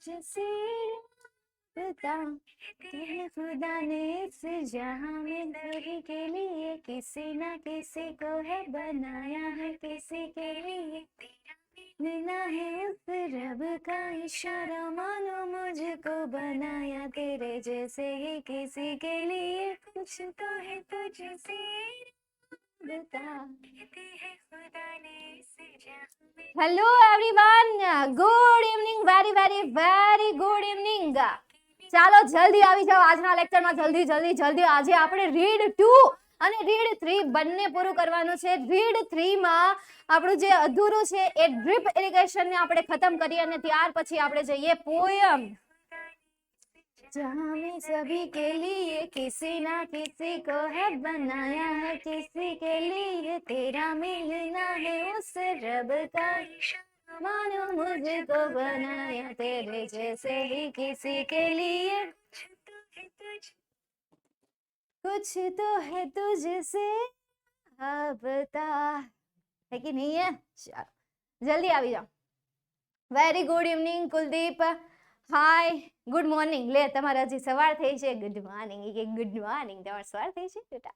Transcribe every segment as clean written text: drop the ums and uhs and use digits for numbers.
तुझसे बता तेरे खुदा ने इस जहां में सभी के लिए किसी ना किसी को है बनाया है किसी के लिए मिला है उस रब का इशारा मानो मुझको बनाया तेरे जैसे ही किसी के लिए कुछ तो है तुझसे बता है खुदा ने इस जहां में। Hello everyone, good evening, very very very good evening. ચાલો જલ્દી આવી જાઓ આજના લેક્ચરમાં. જલ્દી જલ્દી જલ્દી. આજે આપણે રીડ 2 અને રીડ 3 બંને પૂરું કરવાનું છે. રીડ 3 માં આપણું જે અધૂરું છે એ ડ્રીપ ઇરિગેશન ને આપણે ખતમ કરીએ અને ત્યાર પછી આપણે જઈએ પોયમ. जहाँ में सभी के लिए किसी ना किसी को है बनाया है किसी के लिए तेरा मिलना है उस रब का मानो मुझको बनाया तेरे जैसे ही किसी के लिए कुछ तो है तुझसे बता. है कि नहीं है? चलो जल्दी આવી જાઓ. Very good evening Kuldeep. Hi, good morning. લે તમારે હજી સવાર થઈ છે. Good morning. કે ગુડ મોર્નિંગ. તમારે સવાર થઈ છે બેટા?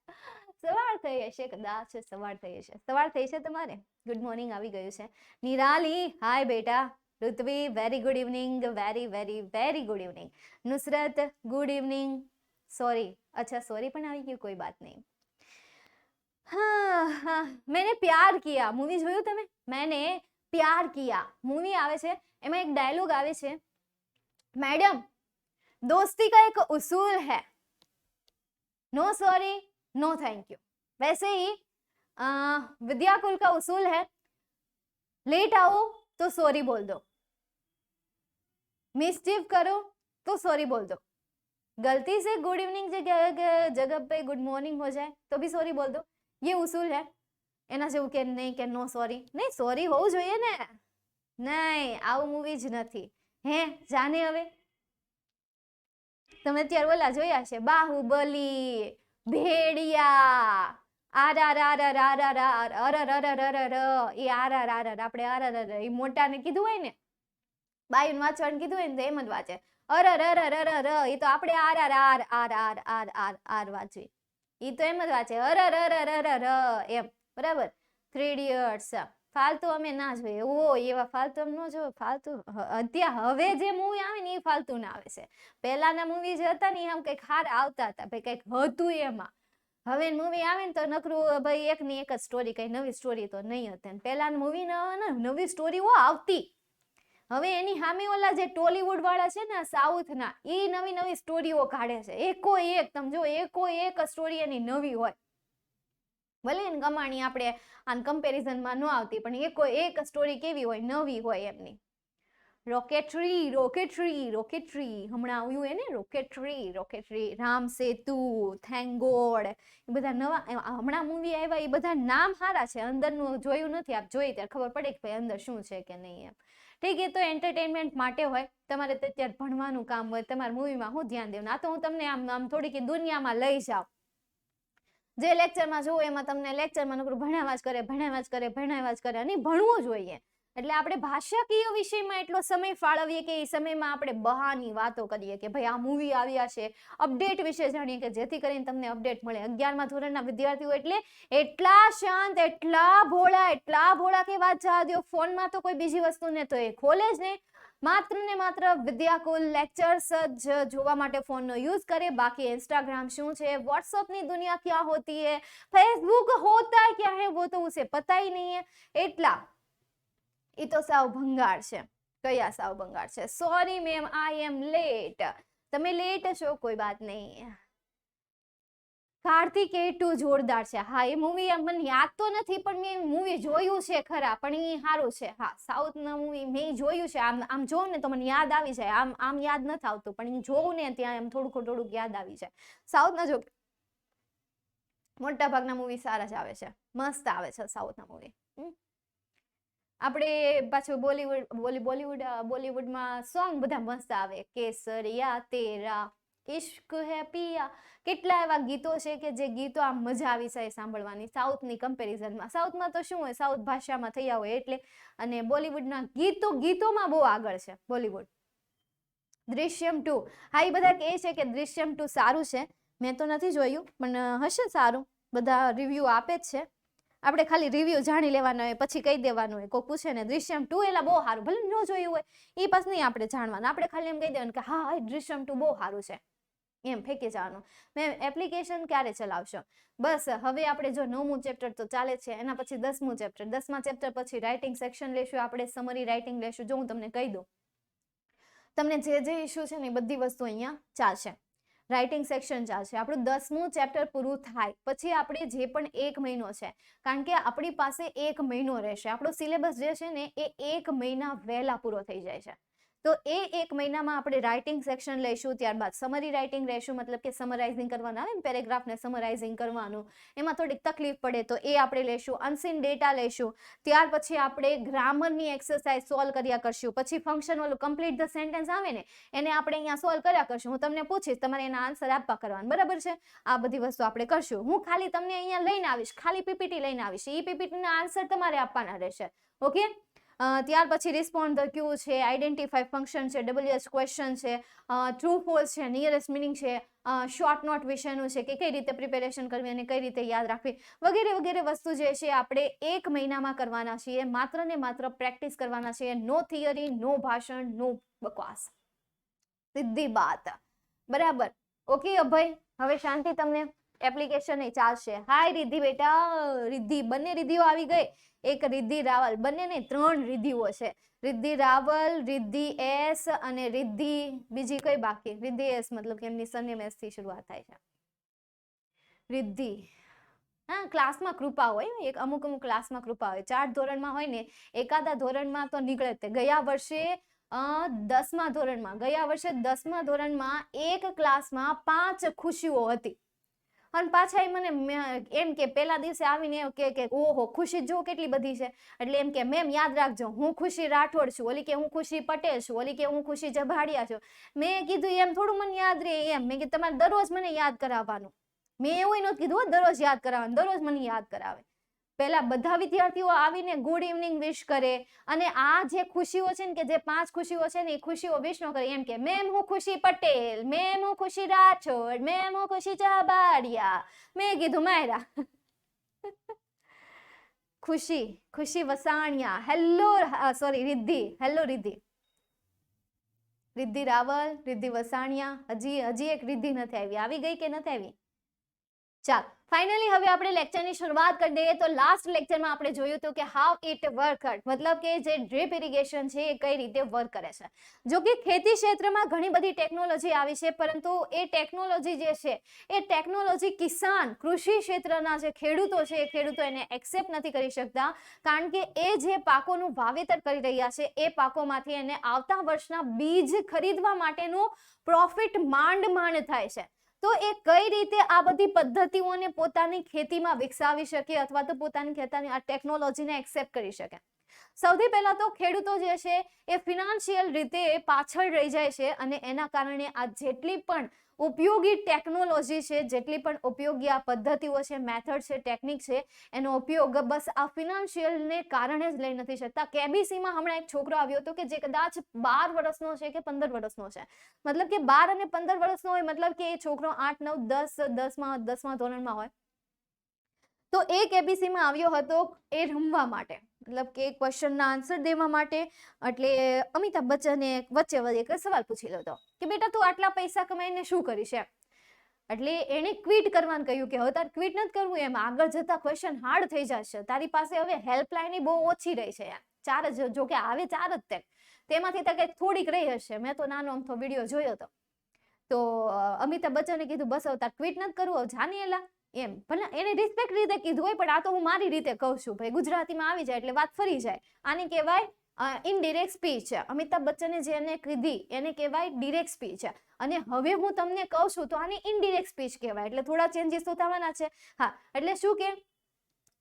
સવાર થઈ હશે કદાચ. સવાર થઈ હશે. સવાર થઈ છે તમારે. ગુડ મોર્નિંગ આવી ગયું છે. નિરાલી, હાય બેટા. Ritvi, very good evening. Very very very good evening. Nusrat, good evening. Sorry, અચ્છા સોરી પણ આવી ગયું, કોઈ બાત નહીં. હા હા, મેને પ્યાર કિયા મૂવી જોયું તમે? મેને પ્યાર કિયા મૂવી આવે છે, એમાં એક ડાયલોગ આવે છે, मैडम दोस्ती का एक उसूल है, no sorry no thank you. वैसे ही विद्याकुल का उसूल है, लेट आओ तो सॉरी बोल दो, मिसचीफ करो तो सॉरी बोल दो, गलती से गुड इवनिंग जगह पे गुड मॉर्निंग हो जाए तो भी सॉरी बोल दो. ये उसूल है. એના જેવું કે નહીં કે નો સોરી. નહીં, સોરી હોવું જોઈએ ને. નહીં, આવું મૂવી જ નથી. હે જાને હવે તમે અત્યારે ઓલા જોયા છે, Baahubali, Bhediya, R R R R R R R R R R R R એ આર આર આર આર આપણે આર અર અર એ મોટાને કીધું હોય ને, બાયુને વાંચવાનું કીધું હોય ને તો એમ જ વાંચે અર R R R R R. એ તો આપણે R R R R R R R R વાંચવી. એ તો એમ જ વાંચે અર અર અર અર અર અર એમ. બરાબર. 3 ઇડિયટ્સ ફાલતુ અમે ના જોઈએ. ઓ એવા ફાલતુ એમ ન જો. ફાલતુ અત્યારે હવે જે મૂવી આવે ને એ ફાલતુ ના આવે છે. પહેલાના મૂવી જે હતા ને એ આમ કંઈક હારા આવતા હતા, ભાઈ કંઈક હતું એમાં. હવે મૂવી આવે ને તો નકરું ભાઈ એકની એક જ સ્ટોરી, કઈ નવી સ્ટોરી તો નહીં હતી. પહેલાના મૂવી નવી સ્ટોરીઓ આવતી. હવે એની સામે ઓલા જે ટોલીવુડ વાળા છે ને સાઉથના, એ નવી નવી સ્ટોરીઓ કાઢે છે. એકો એક તમે જો, એકો એક સ્ટોરી એની નવી હોય. ભલે ને કમાણી આપણે આન કમ્પેરિઝનમાં ન આવતી, પણ એકો એક સ્ટોરી કેવી હોય, નવી હોય એમની. રોકેટરી રોકેટરી રોકેટરી હમણાં આવ્યું એને રોકેટરી રોકેટરી, રામ સેતુ, થેન્ક ગોડ, એ બધા નવા હમણાં મૂવી આવ્યા. એ બધા નામ સારા છે, અંદરનું જોયું નથી. આપ જોઈ ત્યારે ખબર પડે કે ભાઈ અંદર શું છે કે નહીં એમ. ઠીક, એ તો એન્ટરટેનમેન્ટ માટે હોય. તમારે તો અત્યારે ભણવાનું કામ હોય, તમારે મૂવીમાં શું ધ્યાન દેવું. આ તો હું તમને આમ આમ થોડીક દુનિયામાં લઈ જાઉં. જે લેક્ચરમાં જોવું એમાં તમને લેક્ચરમાં નકરું ભણાવવા જ કરે, ભણાવવા જ કરે, ભણાવવા જ કરે, અને ભણવું જોઈએ. એટલે આપણે ભાષાકીય વિષયમાં એટલો સમય ફાળવીએ કે એ સમયમાં આપણે બહાની વાતો કરીએ કે ભાઈ આ મૂવી આવ્યા છે, અપડેટ વિશે જાણીએ કે જેથી કરીને તમને અપડેટ મળે. 11મા ધોરણના વિદ્યાર્થીઓ એટલે એટલા શાંત, એટલા ભોળા કે વાત જવા દો. ફોનમાં તો કોઈ બીજી વસ્તુને તો એ ખોલે જ નહીં. માત્ર ને માત્ર વિદ્યાકુલ લેક્ચર્સ જ જોવા માટે ફોનનો યુઝ કરે. બાકી इंस्टाग्राम શું છે, व्हाट्सएप ની દુનિયા क्या होती है, फेसबुक होता क्या है वो तो उसे पता ही नहीं है. એટલા એ તો સાવ ભંગાર છે. કયા સાવ ભંગાર છે? સોરી મેમ, આઈ એમ લેટ. તમે લેટ છો, કોઈ બાત નહીં. કાર્તિક એ2 જોરદાર છે. હા, એ મૂવી મને યાદ તો નથી, પણ મેં મૂવી જોયું છે ખરા, પણ એ સારું છે. હા, સાઉથના મૂવી મેં જોયું છે. આમ જોઉં ને તો મને યાદ આવી જાય. આમ યાદ નથી આવતું, પણ એ જોઉં ને ત્યાં એમ થોડુંક યાદ આવી જાય. સાઉથના જો મોટા ભાગના મૂવી સારા જ આવે છે, મસ્ત આવે છે સાઉથના મૂવી. આપણે પાછું બોલીવુડમાં સોંગ બધા મસ્ત આવે. કેસરિયા તેરા, ઇશ્ક હે પિયા, કેટલા એવા ગીતો છે કે જે ગીતો આમ મજા આવી જાય સાંભળવાની સાઉથની કમ્પેરિઝનમાં. સાઉથમાં તો શું હોય, સાઉથ ભાષામાં થયા હોય એટલે, અને બોલીવુડના ગીતોમાં બહુ આગળ છે બોલીવુડ. દૃશ્યમ 2. હા, એ બધા કહે છે કે દૃશ્યમ 2 સારું છે. મેં તો નથી જોયું, પણ હશે સારું. બધા રિવ્યુ આપે જ છે. આપણે ખાલી રિવ્યુ જાણી લેવાના હોય, પછી કહી દેવાનું હોય. કોઈ પૂછે ને દૃશ્યમ 2 એલા બહુ સારું, ભલે ન જોયું હોય એ પાસ નહીં આપણે જાણવાનું. આપણે ખાલી એમ કહી દેવાનું કે હા દૃશ્યમ 2 બહુ સારું છે, એમ ફેંકી જવાનું. મેં એપ્લિકેશન ક્યારે ચલાવશો? બસ હવે આપણે જો 9મું ચેપ્ટર તો ચાલે છે, એના પછી 10મું ચેપ્ટર. 10મા ચેપ્ટર પછી રાઇટિંગ સેક્શન લેશું આપણે, સમરી રાઇટિંગ લેશું. જો હું તમને કહી દઉં, તમને જે ઇશ્યુ છે ને એ બધી વસ્તુ અહીંયા ચાલશે. રાઇટિંગ સેક્શન ચાલશે. આપણું 10મું ચેપ્ટર પૂરું થાય પછી આપણે જે પણ 1 મહિનો છે, કારણ કે આપણી પાસે 1 મહિનો રહેશે. આપણો સિલેબસ જે છે ને એ 1 મહિના વહેલા પૂરો થઈ જાય છે. તો એ 1 મહિનામાં આપણે રાઇટિંગ સેક્શન લઈશું, ત્યારબાદ સમરી રાઇટિંગ લેશું, મતલબ કે સમરાઇઝિંગ કરવાનું આવે ને, પેરેગ્રાફને સમરાઇઝિંગ કરવાનું, એમાં થોડીક તકલીફ પડે તો એ આપણે લેશું. અનસીન ડેટા લેશું, ત્યાર પછી આપણે ગ્રામરની એક્સરસાઇઝ સોલ્વ કર્યા કરશું. પછી ફંક્શન ઓલું કમ્પ્લીટ ધ સેન્ટેન્સ આવે ને એને આપણે અહીંયા સોલ્વ કર્યા કરશું. હું તમને પૂછીશ, તમારે એના આન્સર આપવા કરવાનું, બરાબર છે? આ બધી વસ્તુ આપણે કરશું. હું ખાલી તમને અહીંયા લઈને આવીશ, ખાલી પીપીટી લઈને આવીશ. એ પીપીટીના આન્સર તમારે આપવાના રહેશે. ઓકે? ત્યાર પછી રિસ્પોન્ડ ધ ક્યુ છે, આઈડેન્ટિફાઈ ફંક્શન છે, WH ક્વેશ્ચન છે, ટ્રુ ફોલ્સ છે, નિયરેસ્ટ મિનિંગ છે, શોર્ટ નોટ વિશેનું છે કે કઈ રીતે પ્રિપેરેશન કરવી અને કઈ રીતે યાદ રાખવી, વગેરે વગેરે વસ્તુ જે છે આપણે 1 મહિનામાં કરવાના છીએ. માત્ર ને માત્ર પ્રેક્ટિસ કરવાના છીએ. નો થિયરી, નો ભાષણ, નો બકવાસ, સીધી વાત. બરાબર? ઓકે અભય, હવે શાંતિ તમને? એપ્લિકેશન એ ચાલશે. હાય રિદ્ધિ બેટા, રિદ્ધિ, બંને રિદ્ધિઓ આવી ગઈ. એક રિદ્ધિ રાવલ, બંને નહીં 3 રિદ્ધિઓ છે. રિદ્ધિ રાવલ, રિદ્ધિ એસ અને રિદ્ધિ બીજી કઈ બાકી? રિદ્ધિ એસ મતલબ કે એમની સરનેમ એસ થી શરૂઆત થાય છે. રિદ્ધિ, હા, ક્લાસમાં કૃપા હોય, એક અમુક ક્લાસમાં કૃપા હોય. 4 ધોરણમાં હોય ને, એકાદા ધોરણમાં તો નીકળે તે. ગયા વર્ષે 10મા ધોરણમાં એક ક્લાસમાં 5 ખુશીઓ હતી. અને પાછા એ મને એમ કે પહેલા દિવસે આવીને એમ કે ઓહો ખુશી જો કેટલી બધી છે. એટલે એમ કે મેમ યાદ રાખજો, હું ખુશી રાઠોડ છું, ઓલી કે હું ખુશી પટેલ છું, ઓલી કે હું ખુશી જભાડિયા છું. મેં કીધું એમ થોડું મને યાદ રહે એમ. મેં કીધું તમારે દરરોજ મને યાદ કરાવવાનું. મેં એવું નહોતું કીધું દરરોજ યાદ કરાવવાનું, દરરોજ મને યાદ કરાવે. પહેલા બધા વિદ્યાર્થીઓ આવીને ગુડ ઇવનિંગ વિશ કરે, અને આ જે ખુશીઓ છે ને કે જે 5 ખુશીઓ છે ને એ ખુશીઓ વિશ ન કરે. એમ કે મેમ હું ખુશી પટેલ, મેમ હું ખુશી રાઠોડ, મેમ હું ખુશી ચાબાડિયા. મેં કીધું Maira Khushi Vasaniya. Hello, sorry Riddhi. Hello Riddhi. Riddhi Raval, Riddhi Vasaniya. હજી એક રિદ્ધિ નથી આવી. આવી ગઈ કે નથી આવી? ચાલ, ફાઇનલી હવે આપણે લેક્ચરની શરૂઆત કરી દઈએ. તો લાસ્ટ લેક્ચરમાં આપણે જોયું હતું કે હાઉ ઇટ વર્ક, મતલબ કે જે ડ્રીપ ઇરિગેશન છે એ કઈ રીતે વર્ક કરે છે. જો કે ખેતી ક્ષેત્રમાં ઘણી બધી ટેકનોલોજી આવી છે, પરંતુ એ ટેકનોલોજી જે છે એ ટેકનોલોજી કૃષિ ક્ષેત્રના જે ખેડૂતો છે એ ખેડૂતો એને એક્સેપ્ટ નથી કરી શકતા, કારણ કે એ જે પાકોનું વાવેતર કરી રહ્યા છે એ પાકોમાંથી એને આવતા વર્ષના બીજ ખરીદવા માટેનું પ્રોફિટ માંડ થાય છે. તો એ કઈ રીતે આ બધી પદ્ધતિઓને પોતાની ખેતીમાં વિકસાવી શકે અથવા તો પોતાની ખેતીની આ ટેકનોલોજીને એક્સેપ્ટ કરી શકે? સૌથી પહેલા તો ખેડૂતો જે છે એ ફિનાન્શિયલ રીતે પાછળ રહી જાય છે, અને એના કારણે આ જેટલી પણ ઉપયોગી ટેકનોલોજી છે, જેટલી પણ ઉપયોગી આ પદ્ધતિઓ છે, મેથડ છે, ટેકનિક છે, એનો ઉપયોગ બસ આ ફિનાન્શિયલને કારણે જ લઈ નથી શકતા. કેબીસીમાં હમણાં એક છોકરો આવ્યો હતો કે જે કદાચ 12 વર્ષનો છે કે 15 વર્ષનો છે, મતલબ કે 12 અને 15 વર્ષનો હોય, મતલબ કે એ છોકરો 8, 9, 10મા ધોરણમાં હોય. તો એ કેબીસીમાં આવ્યો હતો એ રમવા માટે, મતલબ કે ક્વેશ્ચનના આન્સર દેવા માટે. એટલે અમિતાભ બચ્ચને વચ્ચે એક સવાલ પૂછી લીધો કે બેટા તું આટલા પૈસા કમાઈને શું કરીશ એમ. એટલે એને ક્વિટ કરવાનું કહ્યું કે હવે તારે ક્વિટ નથી કરવું, એમ આગળ જતા ક્વેશ્ચન હાર્ડ થઈ જશે. તારી પાસે હવે હેલ્પલાઇન બહુ ઓછી રહી છે, 4 જ, જો કે આવે 4 જ તેમાંથી તો કંઈક થોડીક રહી હશે. મેં તો નાનો અમથો વિડીયો જોયો હતો. તો અમિતાભ બચ્ચને કીધું બસ હવે તારે ક્વિટ નથી કરવું, જાની એલા એમ. ભલે એને રિસ્પેક્ટ રીતે કીધું હોય, પણ આ તો હું મારી રીતે કહું છું ભાઈ, ગુજરાતીમાં આવી જાય એટલે વાત ફરી જાય. આને કહેવાય ઇનડિરેક્ટ સ્પીચ. અમિતાભ બચ્ચને જે એને કીધી એને કહેવાય ડિરેક્ટ સ્પીચ. અને હવે હું તમને કહું છું તો આને ઇનડિરેક્ટ સ્પીચ કહેવાય. એટલે થોડા ચેન્જીસ તો થવાના છે. હા, એટલે શું કે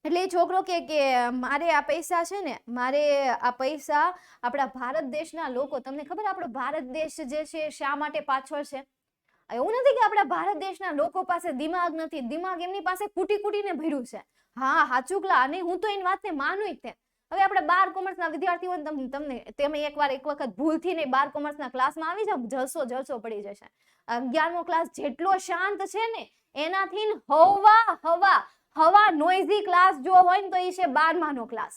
એટલે એ છોકરો કે મારે આ પૈસા છે ને, મારે આ પૈસા આપણા ભારત દેશના લોકો, તમને ખબર આપણો ભારત દેશ જે છે શા માટે પાછળ છે? એવું નથી કે આપણા ભારત દેશના લોકો પાસે દિમાગ નથી, દિમાગ એમની પાસે કૂટીને ભર્યું છે. હા, હાચુકલા, અને હું તો એની વાતને માનું જ. હવે આપણે 12 કોમર્સના વિદ્યાર્થીઓ તમે એક વખત ભૂલથી નહીં 12 કોમર્સના ક્લાસમાં આવી જાવ, જલસો પડી જશે. 11મો ક્લાસ જેટલો શાંત છે ને એનાથી હવા નોઇઝી ક્લાસ જો હોય ને તો એ છે 12માનો ક્લાસ.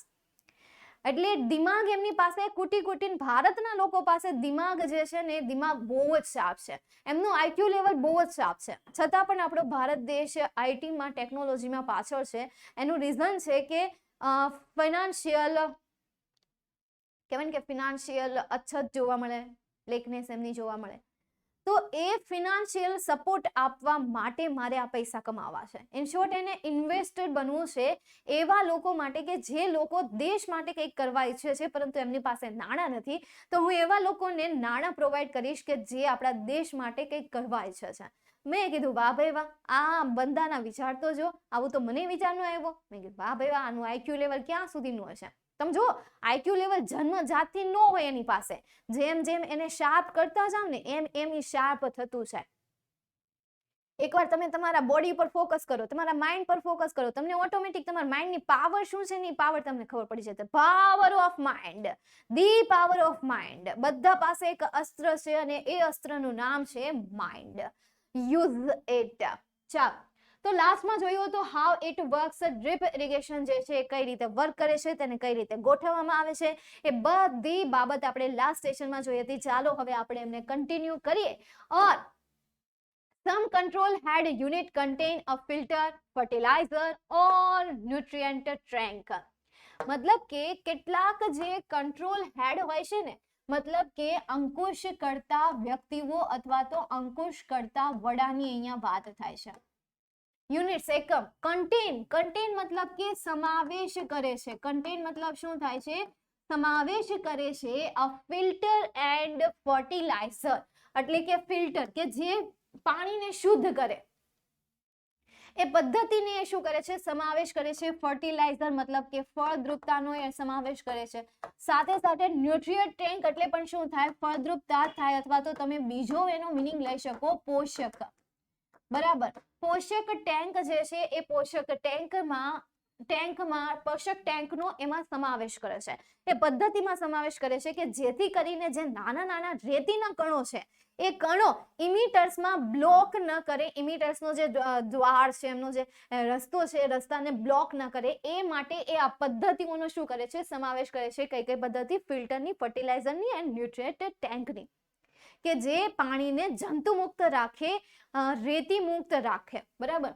એટલે દિમાગ એમની પાસે કુટીને ભારતના લોકો પાસે દિમાગ જે છે ને દિમાગ બહુ જ શાર્પ છે, એમનું આઈક્યુ લેવલ બહુ જ શાર્પ છે. છતાં પણ આપણો ભારત દેશ આઈટીમાં ટેકનોલોજીમાં પાછળ છે. એનું રીઝન છે કે ફિનાન્શિયલ અછત જોવા મળે, લેકનેસ એમની જોવા મળે. તો એ ફિનાન્શિયલ સપોર્ટ આપવા માટે મારે આ પૈસા કમાવા છે. ઇન શોર્ટ એને ઇન્વેસ્ટર બનવું છે એવા લોકો માટે કે જે લોકો દેશ માટે કંઈક કરવા ઈચ્છે છે પરંતુ એમની પાસે નાણાં નથી. તો હું એવા લોકોને નાણાં પ્રોવાઈડ કરીશ કે જે આપણા દેશ માટે કંઈક કરવા ઈચ્છે છે. મેં કીધું વાહ ભાઈ વાહ, આ બંદાના વિચાર તો જો, આવું તો મને વિચાર ન આવ્યો. મેં કીધું વાહ ભાઈ વાહ, આનું આઈક્યુ લેવલ ક્યાં સુધીનું હશે. તમે જો આઈક્યુ લેવલ જન્મજાતથી ન હોય એની પાસે, જેમ એને શાર્પ કરતા જાવ ને એમ એ શાર્પ થતું છે. એકવાર તમે તમારા બોડી પર ફોકસ કરો, તમારા માઇન્ડ પર ફોકસ કરો, તમને ઓટોમેટિક તમારા માઇન્ડની પાવર શું છે ને પાવર તમને ખબર પડી જશે. Power of mind, the power of mind. બધા પાસે એક અસ્ત્ર છે અને એ અસ્ત્રનું નામ છે માઇન્ડ. Use it. ચાલો, તો લાસ્ટમાં જોયું તો how it works. Drip irrigation જે છે એ કઈ રીતે વર્ક કરે છે, તેને કઈ રીતે ગોઠવવામાં આવે છે, એ બધી બાબત આપણે લાસ્ટ સેશનમાં જોઈ હતી. ચાલો હવે આપણે એમને કન્ટિન્યુ કરીએ. ઓર some control head unit contain a filter, fertilizer or nutrient tank. મતલબ કે કેટલાક જે કંટ્રોલ હેડ હોય છે ને, મતલબ કે અંકુશ કરતા વ્યક્તિઓ અથવા તો અંકુશ કરતા વડાની અહીંયા વાત થાય છે. યુનિટ્સ એકમ. કન્ટેન મતલબ કે સમાવેશ કરે છે. કન્ટેન મતલબ શું થાય છે? સમાવેશ કરે છે. અ ફિલ્ટર એન્ડ ફર્ટિલાઇઝર, એટલે કે ફિલ્ટર કે જે પાણીને શુદ્ધ કરે એ પદ્ધતિને એ શું કરે છે? સમાવેશ કરે છે. ફર્ટિલાઇઝર મતલબ કે ફળદ્રુપતાનો એ સમાવેશ કરે છે. સાથે સાથે ન્યુટ્રિયન્ટ ટેન્ક એટલે પણ શું થાય? ફળદ્રુપતા થાય, અથવા તો તમે બીજો એનો મીનિંગ લઈ શકો પોષક. બરાબર, પોષક ટેન્ક જે છે એ પોષક ટેન્કમાં પોષક ટેન્કનો એમાં સમાવેશ કરે છે. એ પદ્ધતિમાં સમાવેશ કરે છે કે જેથી કરીને જે નાના રેતીના કણો છે એ કણો ઇમિટર્સમાં બ્લોક ન કરે. ઇમિટર્સનો જે દ્વાર છે, એમનો જે રસ્તો છે, એ રસ્તાને બ્લોક ન કરે એ માટે એ આ પદ્ધતિઓનો શું કરે છે? સમાવેશ કરે છે. કઈ પદ્ધતિ? ફિલ્ટરની, ફર્ટિલાઇઝરની એન્ડ ન્યુટ્રિયન્ટ ટેન્કની, કે જે પાણીને જંતુ મુક્ત રાખે, રેતી મુક્ત રાખે. બરાબર.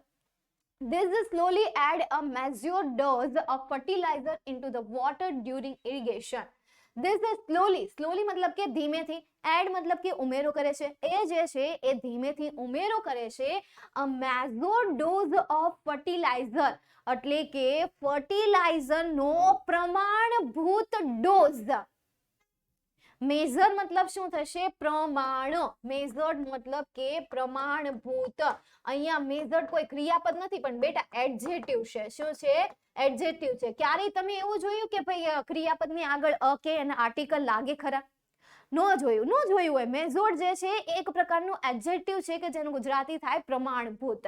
This slowly add a measured dose of fertilizer into the water during irrigation. This is slowly મતલબ કે ધીમેથી, એડ મતલબ કે ઉમેરો કરે છે. એ જે છે એ ધીમેથી ઉમેરો કરે છે. a measured dose of fertilizer એટલે કે ફર્ટિલાઇઝરનો પ્રમાણભૂત ડોઝ. મેજર મતલબ શું થશે? પ્રમાણ. મેજર્ડ મતલબ કે પ્રમાણભૂત. અહીંયા મેજર્ડ કોઈ ક્રિયાપદ નથી પણ બેટા એડજેક્ટિવ છે. શું છે? એડજેક્ટિવ છે. ક્યારેય તમે એવું જોયું કે ભાઈ ક્રિયાપદની આગળ અ કે અને આર્ટિકલ લાગે ખરા? ન જોયું હોય. મેજર્ડ જે છે એક પ્રકારનું એડજેક્ટિવ છે કે જેનું ગુજરાતી થાય પ્રમાણભૂત.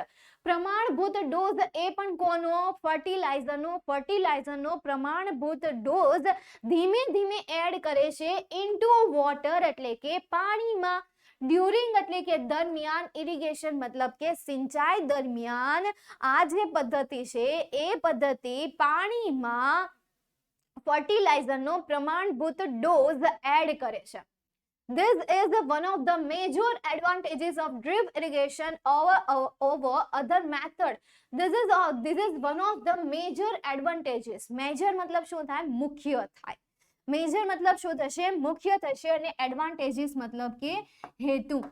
પ્રમાણભૂત ડોઝ એ પણ કોનો? ફર્ટિલાઇઝરનો પ્રમાણભૂત ડોઝ ધીમે એડ કરે છે ઇન્ટુ વોટર એટલે કે પાણીમાં. ડ્યુરિંગ એટલે કે દરમિયાન. ઇરિગેશન મતલબ કે સિંચાઈ દરમિયાન આ જે પદ્ધતિ છે એ પદ્ધતિ પાણીમાં ફર્ટિલાઇઝરનો પ્રમાણભૂત ડોઝ એડ કરે છે. This is one of the major advantages of drip irrigation over other method. This is one of the major advantages. Major મતલબ શું થાય? મુખ્ય થાય. મેજર મતલબ શું થશે? મુખ્ય થશે. અને એડવાન્ટેજીસ મતલબ કે હેતુ.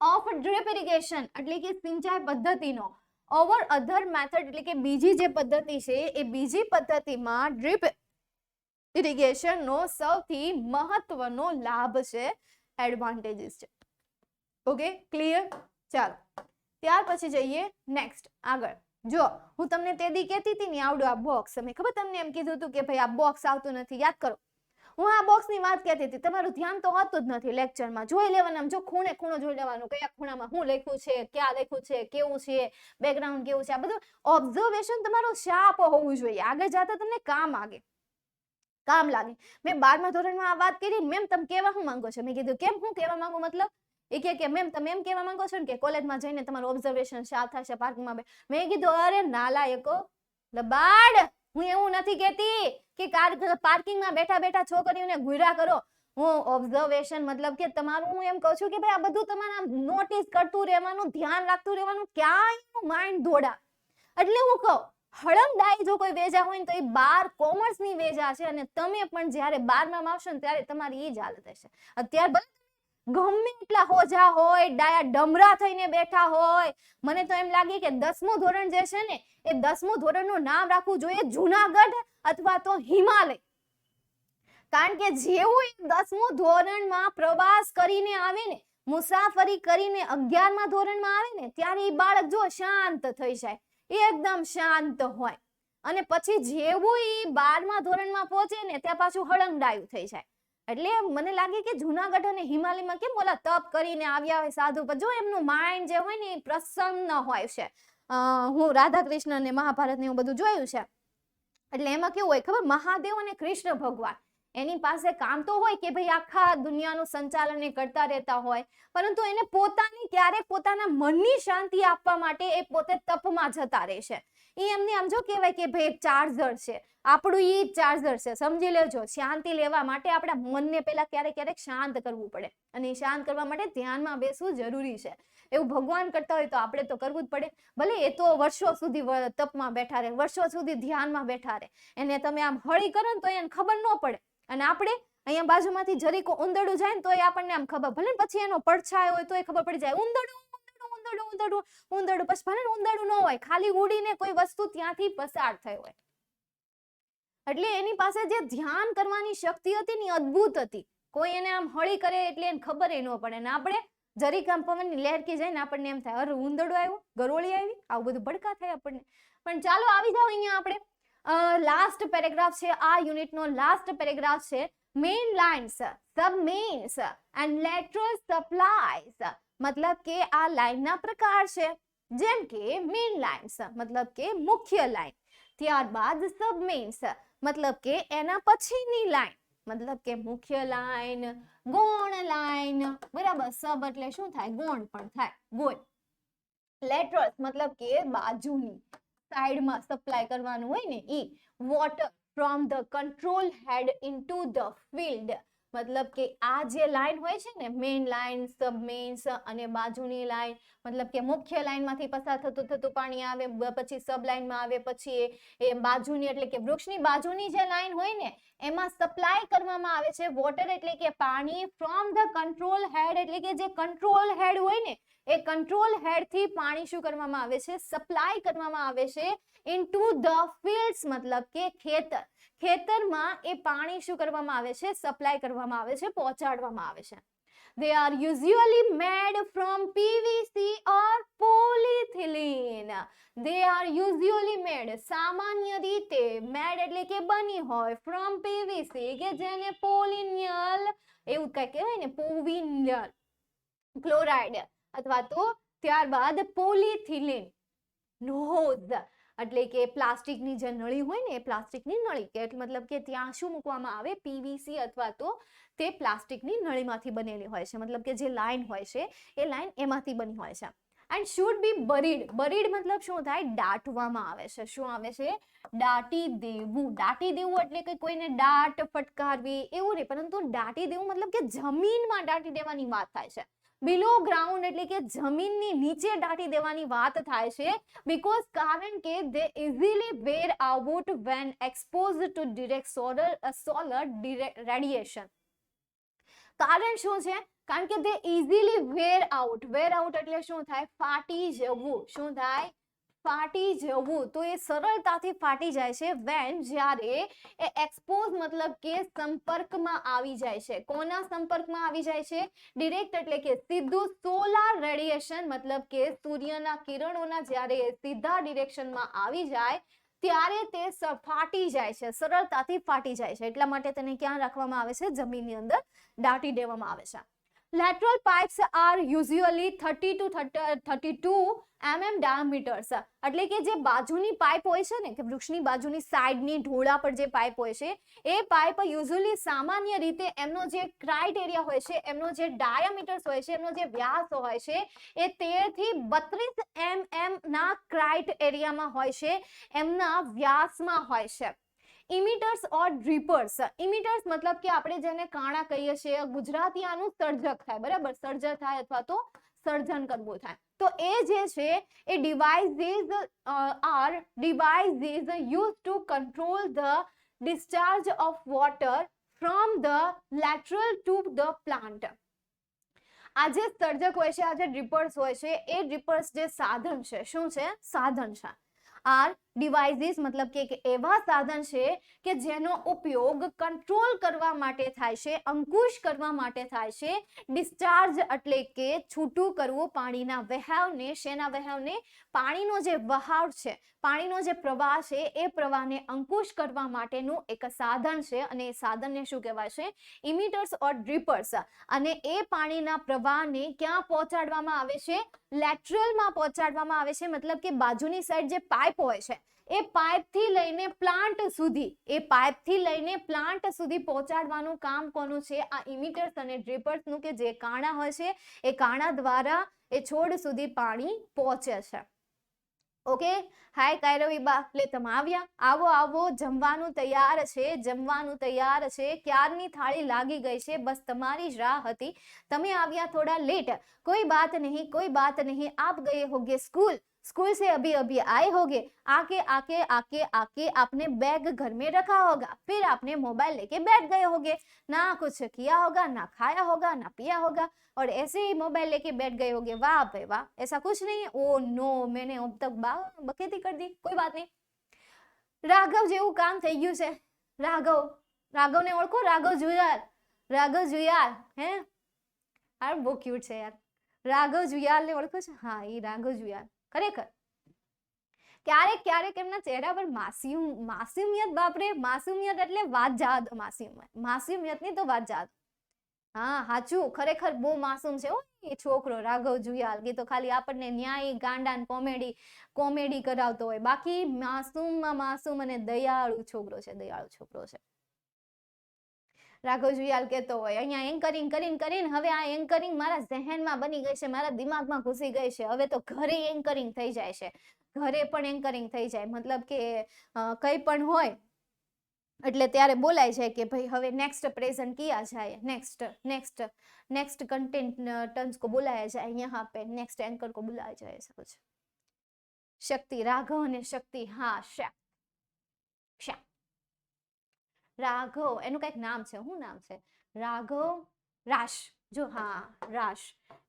ઓફ ડ્રીપ ઇરિગેશન એટલે કે સિંચાઈ પદ્ધતિનો ઓવર અધર મેથડ એટલે કે બીજી જે પદ્ધતિ છે એ બીજી પદ્ધતિમાં ડ્રીપ ઇરિગેશનનો સૌથી મહત્વનો લાભ છે, એડવાન્ટેજીસ છે. Okay, clear? ચાલો, ત્યાર પછી જઈએ નેક્સ્ટ આગળ. જો હું તમને તે દી કહેતી હતી ને આવડું આ બોક્સ, મેં ખબર તમને એમ કીધું હતું કે ભાઈ આ બોક્સ આવતું નથી, યાદ કરો. હું આ બોક્સની વાત કહેતી હતી, તમારું ધ્યાન તો હોતું જ નથી લેક્ચરમાં. જોઈ લેવાનું, જો ખૂણો જોઈ લેવાનું, કયા ખૂણામાં શું લખ્યું છે, ક્યાં લખ્યું છે, કેવું છે, બેકગ્રાઉન્ડ કેવું છે, આ બધું ઓબ્ઝર્વેશન તમારું શાર્પ હોવું જોઈએ, આગળ જતા તમને કામ આગે. કામ લાગે. મેં 12મા ધોરણમાં આ વાત કરી, મેમ તમે કેવા શું માંગો છો? મેં કીધું કેમ હું કેવા માંગુ મતલબ? એ કે મેમ તમે એમ કેવા માંગો છો ને કે કોલેજમાં જઈને તમારું ઓબ્ઝર્વેશન શાર્પ થશે પાર્કિંગમાં. મેં કીધું અરે નાલાયકો લબાડ, હું એવું નથી કહેતી કે પાર્કિંગમાં બેઠા બેઠા છોકરીઓને ઘુર્યા કરો. હું ઓબ્ઝર્વેશન મતલબ કે તમારું હું એમ કહું છું કે ભાઈ આ બધું તમારે નોટિસ કરતું રહેવાનું, ધ્યાન રાખતું રહેવાનું, ક્યાંય માઇન્ડ દોડા. એટલે હું કહું હળંગડાઈ જો કોઈ વેજા હોય ને તો એ 12 કોમર્સની વેજા છે, અને તમે પણ જ્યારે 12માં આવશો ને ત્યારે તમારી એ જ હાલત હશે. અત્યારે ભલે ગમે એટલા હોજા હોય, ડાયા ડમરા થઈને બેઠા હોય, મને તો એમ લાગે કે 10મું ધોરણ જે છે ને એ 10મું ધોરણનું નામ રાખવું જોઈએ જુનાગઢ અથવા તો હિમાલય. કારણ કે જેવું 10મું ધોરણમાં પ્રવાસ કરીને આવે ને, મુસાફરી કરીને 11મા ધોરણમાં આવે ને ત્યારે એ બાળક જો શાંત થઈ જાય, એકદમ શાંત હોય, અને પછી જેવું એ 12મા ધોરણમાં પહોંચે ને ત્યાં પાછું હળંગડાયું થઈ જાય. એટલે મને લાગે કે જુનાગઢ અને હિમાલયમાં કેમ ઓલા તપ કરીને આવ્યા હોય સાધુ, જો એમનું માઇન્ડ જે હોય ને એ પ્રસન્ન હોય છે. હું રાધા કૃષ્ણ અને મહાભારત ને એવું બધું જોયું છે. એટલે એમાં કેવું હોય ખબર, મહાદેવ અને કૃષ્ણ ભગવાન એની પાસે કામ તો હોય કે ભાઈ આખા દુનિયાનું સંચાલન એ કરતા રહેતા હોય, પરંતુ એને પોતાની ક્યારેક પોતાના મનની શાંતિ આપવા માટે એ પોતે તપમાં જતા રહેશે. એ એમને આમ જો કહેવાય કે ભાઈ એક ચાર્જર છે, આપણું ઈ ચાર્જર છે, સમજી લેજો. શાંતિ લેવા માટે આપણા મનને પેલા ક્યારેક શાંત કરવું પડે, અને એ શાંત કરવા માટે ધ્યાનમાં બેસવું જરૂરી છે. એવું ભગવાન કરતા હોય તો આપણે તો કરવું જ પડે. ભલે એ તો વર્ષો સુધી તપમાં બેઠા રહે, વર્ષો સુધી ધ્યાનમાં બેઠા રહે, એને તમે આમ હળી કરો ને તો એને ખબર ન પડે. અને આપણે અહીંયા બાજુમાંથી જરીક ઉંદરડું જાય ને તો એ આપણને આમ ખબર, ભલે પછી એનો પડછાયો હોય તો એ ખબર પડી જાય ઉંદરડું ઉંદરડું ઉંદરડું ઉંદરડું, પછી ભલે ઉંદરડું ન હોય, ખાલી ઉડીને કોઈ વસ્તુ ત્યાંથી પસાર થઈ હોય. એટલે એની પાસે જે ધ્યાન કરવાની શક્તિ હતી ને અદ્ભુત હતી. કોઈ એને આમ હળી કરે એટલે એને ખબર ન પડે. ને આપણે જરીક આમ પવનની લહેરકી જાય ને આપણને એમ થાય અરે ઉંદરડું આવ્યું, ગરોળી આવી, આવું બધું ભડકા થાય આપણને. પણ ચાલો આવી જાઓ અહીંયા આપણે લાસ્ટ પેરેગ્રાફ છે, આ યુનિટનો લાસ્ટ પેરેગ્રાફ છે. Main lines, submains and lateral supplies, મતલબ કે આ લાઇનના પ્રકાર છે. જેમ કે મેઇન લાઇન્સ મતલબ કે મુખ્ય લાઇન, ત્યારબાદ સબમેઇન્સ મતલબ કે એના પછીની લાઇન, મતલબ કે મુખ્ય લાઇન, ગૌણ લાઇન, બરાબર. સબ એટલે શું થાય, ગૌણ પણ થાય, ગૌણ. લેટરલ્સ મતલબ કે બાજુની સાઈડમાં સપ્લાય કરવાનું હોય ને ઈ. Water from the control head into the field, મતલબ કે આ જે લાઈન હોય છે ને, મેઇન લાઇન, સબમેઇન્સ અને બાજુની લાઇન, મતલબ કે મુખ્ય લાઇનમાંથી પસાર થતું પાણી આવે, પછી સબ લાઇનમાં આવે, પછી એ બાજુની એટલે કે વૃક્ષની બાજુની જે લાઇન હોય ને એમાં સપ્લાય કરવામાં આવે છે વોટર એટલે કે પાણી. ફ્રોમ ધ કંટ્રોલ હેડ એટલે કે જે કંટ્રોલ હેડ હોય ને એ કંટ્રોલ હેડ થી પાણી શું કરવામાં આવે છે, સપ્લાય કરવામાં આવે છે ઇનટુ ધ ફિલ્ડ્સ, મતલબ કે ખેતર. ખેતરમાં એ પાણી શું કરવામાં આવે છે, સપ્લાય કરવામાં આવે છે, પહોંચાડવામાં આવે છે. They are usually made from PVC or polyethylene. They are usually made, સામાન્ય રીતે made એટલે કે બની હોય, from PVC કે જેને પોલિનિયલ એવું કઈ કહેવાય ને, પોવિનિયલ ક્લોરાઇડ અથવા તો ત્યારબાદ પોલિથિલિન નોઝ એટલે કે પ્લાસ્ટિકની જે નળી હોય ને એ પ્લાસ્ટિકની નળી, કે મતલબ કે ત્યાં શું મૂકવામાં આવે, પીવીસી અથવા તો તે પ્લાસ્ટિકની નળીમાંથી બનેલી હોય છે. મતલબ કે જે લાઈન હોય છે એ લાઈન એમાંથી બની હોય છે. And should be buried. Buried મતલબ શું થાય, દાટવામાં આવે છે. શું આવે છે, દાટી દેવું. દાટી દેવું એટલે કે કોઈને દાટ ફટકારવી એવું નહીં, પરંતુ દાટી દેવું મતલબ કે જમીનમાં દાટી દેવાની વાત થાય છે. બિલો ગ્રાઉન્ડ એટલે કે જમીનની નીચે દાટી દેવાની વાત થાય છે. બીકોઝ કારણ કે they easily wear out when exposed to direct solar radiation. કારણ શું છે, કારણ કે they easily wear out. wear out એટલે શું થાય, ફાટી જવું. શું થાય, ફાટી જવું. તો એ સરળતાથી ફાટી જાય છે when, જ્યારે એ એક્સપોઝ મતલબ કે સંપર્કમાં આવી જાય છે. કોના સંપર્કમાં આવી જાય છે, ડિરેક્ટ એટલે કે સીધું સોલાર રેડિયેશન મતલબ કે સૂર્યના કિરણોના જ્યારે સીધા ડિરેક્શનમાં આવી જાય ત્યારે તે ફાટી જાય છે, સરળતાથી ફાટી જાય છે. એટલા માટે તેને ક્યાં રાખવામાં આવે છે, જમીનની અંદર દાટી દેવામાં આવે છે. Lateral pipes are usually 30 to 32 mm diameters. એટલે કે જે બાજુની પાઇપ હોય છે ને, કે વૃક્ષની બાજુની સાઈડની ઢોળા પર જે પાઇપ હોય છે, એ પાઇપ યુઝ્યુઅલી સામાન્ય રીતે એમનો જે ક્રાઇટેરિયા હોય છે, એમનો જે ડાયામીટર્સ હોય છે, એમનો જે વ્યાસ હોય છે, એ 13 થી 32 mm ના ક્રાઇટેરિયામાં હોય છે, એમના વ્યાસમાં હોય છે. ઇમિટર્સ ઓર ડ્રીપર્સ. ઇમિટર્સ મતલબ કે આપણે જેને કાણા કહીએ છીએ, ગુજરાતી આનું સર્જક થાય, બરાબર, સર્જક થાય અથવા તો સર્જન કરવું થાય. તો એ જે છે એ devices are devices use to control the discharge of water from the lateral to the plant. આ જે સર્જક હોય છે, આ જે ડ્રીપર્સ હોય છે, એ ડ્રીપર્સ જે સાધન છે, શું છે? સાધન છે. આર ડિવાઇસીસ મતલબ કે એક એવા સાધન છે કે જેનો ઉપયોગ કંટ્રોલ કરવા માટે થાય છે, અંકુશ કરવા માટે થાય છે. ડિસ્ચાર્જ એટલે કે છૂટું કરવું પાણીના વહેવને. શેના વહેવને? પાણીનો જે વહાવ છે, પાણીનો જે પ્રવાહ છે, એ પ્રવાહને અંકુશ કરવા માટેનું એક સાધન છે, અને એ સાધનને શું કહેવાય છે? ઇમિટર્સ ઓર ડ્રીપર્સ. અને એ પાણીના પ્રવાહને ક્યાં પહોંચાડવામાં આવે છે? લેટરલમાં પહોંચાડવામાં આવે છે. મતલબ કે બાજુની સાઈડ જે પાઇપ હોય છે, એ પાઇપથી લઈને પ્લાન્ટ સુધી, એ પાઇપથી લઈને પ્લાન્ટ સુધી પહોંચાડવાનું કામ કોનું છે? આ ઇમિટર્સ અને ડ્રીપર્સનું, કે જે કાણા હોય છે, એ કાણા દ્વારા એ છોડ સુધી પાણી પહોંચે છે. ઓકે, હાય કાયરવી બા, લે તમે આવ્યા, આવો આવો, જમવાનું તૈયાર છે, જમવાનું તૈયાર છે, ક્યારની થાળી લાગી ગઈ છે, બસ તમારી જ રાહ હતી, તમે આવ્યા થોડા લેટ, कोई बात नहीं, कोई बात नहीं, आप गए होगे स्कूल, स्कूल से अभी अभी आए होगे, आके आके आके आके आपने बैग घर में रखा होगा, फिर आपने मोबाइल लेके बैठ गए होगे, ना कुछ किया होगा, ना खाया होगा, ना पिया होगा, और ऐसे ही मोबाइल लेके बैठ गए होगे. वाह भाई वाह, ऐसा कुछ नहीं है. ओ नो, मैंने अब तक बकेती कर दी, कोई बात नहीं. राघव जेवुं काम થઈ ગયું છે. રાઘવને ઓળખો? રાઘવ જુયાલ હે, આ બહુ ક્યુટ છે યાર. રાઘવ જુયાલ ને ઓળખો છો? હા, એ રાઘવ જુયાલ. ખરેખર ક્યારેક ક્યારેક એમના ચહેરા પર માસુમિયત, બાપરે, માસુમિયત એટલે વાત જવા દો, માસુમિયત ની તો વાત જવા દો. હા, સાચું, ખરેખર બહુ માસૂમ છે એ છોકરો રાઘવ જુયાલ. કે તો ખાલી આપણને ન્યાય ગાંડા કોમેડી કરાવતો હોય, બાકી માસૂમ અને દયાળુ છોકરો છે. રાઘવ જુયાલ કહેતો હોય, અહીંયા એન્કરિંગ કરીને હવે આ એન્કરિંગ મારા ઝહેનમાં બની ગઈ છે, મારા દિમાગમાં ઘૂસી ગઈ છે, હવે તો ઘરે એન્કરિંગ થઈ જાય છે, ઘરે પણ એન્કરિંગ થઈ જાય. મતલબ કે કંઈ પણ હોય એટલે ત્યારે બોલાય છે કે ભાઈ હવે નેક્સ્ટ પ્રેઝન્ટ કિયા જાય, નેક્સ્ટ कंटेंटेंट्स को बुलाया जाए, यहाँ पे नेक्स्ट एंकर को बुलाया जाए, ऐसा कुछ. शक्ति, राघव અને શક્તિ, હા, રાઘવ, એનું કઈક નામ છે, શું નામ છે? રાઘવ રાશ. જો હા, રાશ,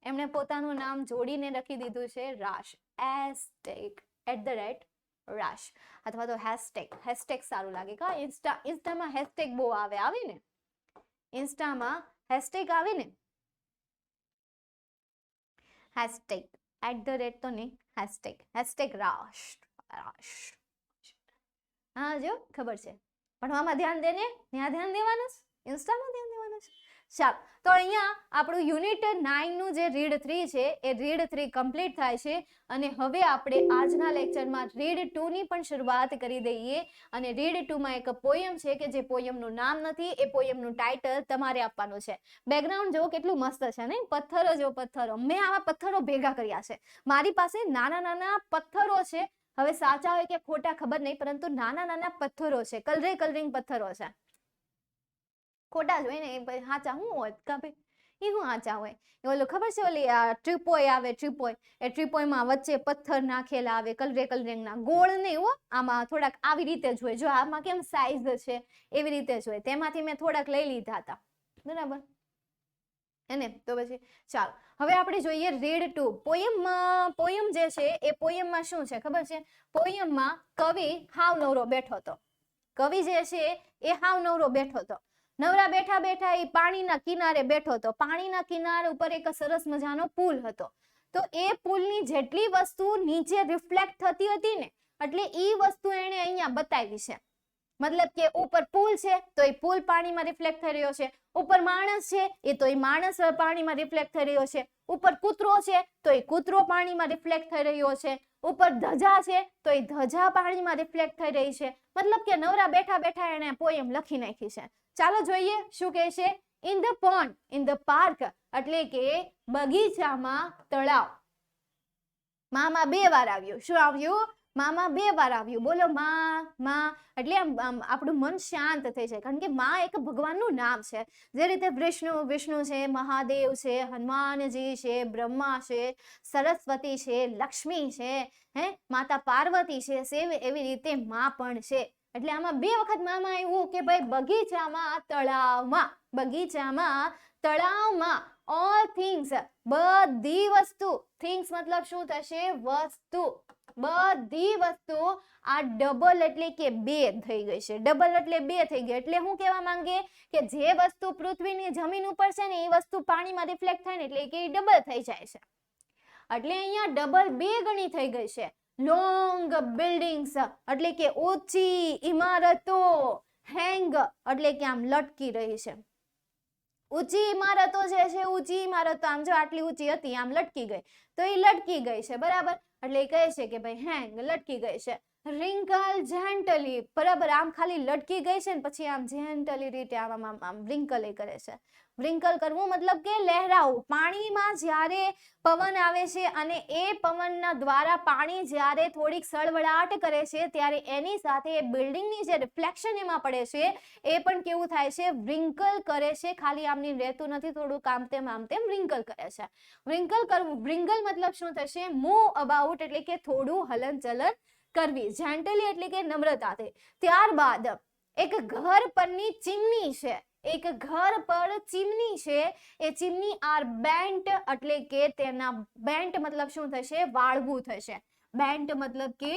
એમણે પોતાનું નામ જોડીને લખી દીધું છે રાશ, @રાશ, અથવા તો હેશટેગ સારું લાગે. કા ઇન્સ્ટામાં હેશટેગ બહુ આવે ને, ઇન્સ્ટામાં હેશટેગ આવે ને, હેશટેગ @ તો નહીં, હેશટેગ રાશ. હા, જો ખબર છે. ભણવામાં ધ્યાન દે ને, ત્યાં ધ્યાન દેવાનું છે, ઇન્સ્ટામાં ધ્યાન દેવાનું છે. ચાલો, તો અહીંયા આપણું યુનિટ 9 નું જે રીડ 3 છે, એ રીડ 3 કમ્પ્લીટ થાય છે. અને હવે આપણે આજના લેક્ચરમાં રીડ 2 ની પણ શરૂઆત કરી દઈએ. અને રીડ 2 માં એક પોયમ છે, કે જે પોયમનું નામ નથી, એ પોયમનું ટાઇટલ તમારે આપવાનું છે. બેકગ્રાઉન્ડ જો કેટલું મસ્ત છે ને, પથ્થરો જો પથ્થરો. મેં આવા પથ્થરો ભેગા કર્યા છે, મારી પાસે નાના નાના પથ્થરો છે. હવે સાચા હોય કે ખોટા ખબર નહીં, પરંતુ નાના નાના પથ્થરો છે, કલરિંગ પથ્થરો છે. ખોટા જ હોય ને, એ સાચા શું હોય? એ શું સાચા હોય? ઓલું ખબર છે, ઓલી ટ્રીપોય આવે, એ ટ્રીપોયમાં વચ્ચે પથ્થર નાખેલા આવે, કલરિંગના, ગોળ નહીં હો, આમાં થોડાક આવી રીતે જ હોય. જો આમાં કેમ સાઈઝ છે, એવી રીતે જ હોય. તેમાંથી મેં થોડાક લઈ લીધા હતા, બરાબર એને. તો પછી ચાલો, હવે આપણે જોઈએ રીડ 2. પોયમ જે છે, એ પોયમમાં શું છે ખબર છે? પોયમમાં કવિ હાવ નવરો બેઠો હતો. કવિ જે છે એ હાવ નવરો બેઠો હતો. નવરા બેઠા બેઠા એ પાણીના કિનારે બેઠો હતો. પાણીના કિનારે ઉપર એક સરસ મજાનો પુલ હતો. તો એ પુલની જેટલી વસ્તુ નીચે રિફ્લેક્ટ થતી હતી ને, એટલે એ વસ્તુ એને અહીંયા બતાવી છે. મતલબ કે ઉપર પુલ છે, તો એ પુલ પાણીમાં રિફ્લેક્ટ થઈ રહ્યો છે. ઉપર માણસ છે એ તો એ માણસ પાણીમાં રિફ્લેક્ટ થઈ રહ્યો છે, ઉપર કૂતરો છે તો એ કૂતરો પાણીમાં રિફ્લેક્ટ થઈ રહ્યો છે, ઉપર ધજા છે તો એ ધજા પાણીમાં રિફ્લેક્ટ થઈ રહી છે. મતલબ કે નવરા બેઠા બેઠા એને પોયમ લખી નાખી છે. ચાલો જોઈએ શું કહે છે. In the pond, in the park એટલે કે બગીચામાં તળાવ. મામાં 2 વાર આવ્યું. શું આવ્યું? મામાં 2 વાર આવ્યું. બોલો માં. એટલે આમ આપણું મન શાંત થઈ જાય, કારણ કે માં એક ભગવાનનું નામ છે. જે રીતે વિષ્ણુ છે, મહાદેવ છે, હનુમાનજી છે, બ્રહ્મા છે, સરસ્વતી છે, લક્ષ્મી છે, માતા પાર્વતી છે, એવી રીતે માં પણ છે. એટલે આમાં 2 વખત મામાં આવ્યું કે ભાઈ બગીચામાં તળાવમાં, બગીચામાં તળાવમાં. ઓલ થિંગ્સ, બધી વસ્તુ. થિંગ્સ મતલબ શું થશે? વસ્તુ. બધી વસ્તુ. આ ડબલ એટલે કે 2 થઈ ગઈ છે. ડબલ એટલે 2 થઈ ગઈ. એટલે હું કહેવા માંગે કે જે વસ્તુ પૃથ્વીની જમીન ઉપર છે ને એ વસ્તુ પાણીમાં રિફ્લેક્ટ થાય ને એટલે કે ડબલ થઈ જાય છે. એટલે અહીંયા ડબલ 2 ગણી થઈ ગઈ છે. લોંગ બિલ્ડિંગ્સ એટલે કે ઊંચી ઇમારતો. હેંગ એટલે કે આમ લટકી રહી છે. ઊંચી ઇમારતો જે છે, ઊંચી ઇમારતો આમ જો આટલી ઊંચી હતી આમ લટકી ગઈ તો એ લટકી ગઈ છે, બરાબર. એટલે એ કહે છે કે ભાઈ હેંગ, લટકી ગઈ છે. રિંકલ જેન્ટલી, બરાબર. આમ ખાલી લટકી ગઈ છે ને પછી આમ જેન્ટલી રીતે આમ રિંકલ એ કરે છે. રિંકલ કરવું મતલબ કે લહેરાવું. પાણીમાં જ્યારે પવન આવે છે અને એ પવનના દ્વારા પાણી જ્યારે થોડીક સળવળાટ કરે છે ત્યારે એની સાથે એ બિલ્ડિંગની જે રિફ્લેક્શન એમાં પડે છે એ પણ કેવું થાય છે? રિંકલ કરે છે. ખાલી આમની રહેતું નથી, થોડુંક આમ તેમ રિંકલ કરે છે. રિંકલ કરવું, રિંકલ મતલબ શું થશે? મૂવ અબાઉટ એટલે કે થોડું હલનચલન કરવી. જેન્ટલી એટલે કે નમ્રતાથી. ત્યારબાદ એક ઘર પરની ચીમની છે. એક ઘર પર ચીમની છે. એ ચીમની આર બેન્ટ એટલે કે તેના બેન્ટ મતલબ શું થશે? વાળવું થશે. બેન્ટ મતલબ કે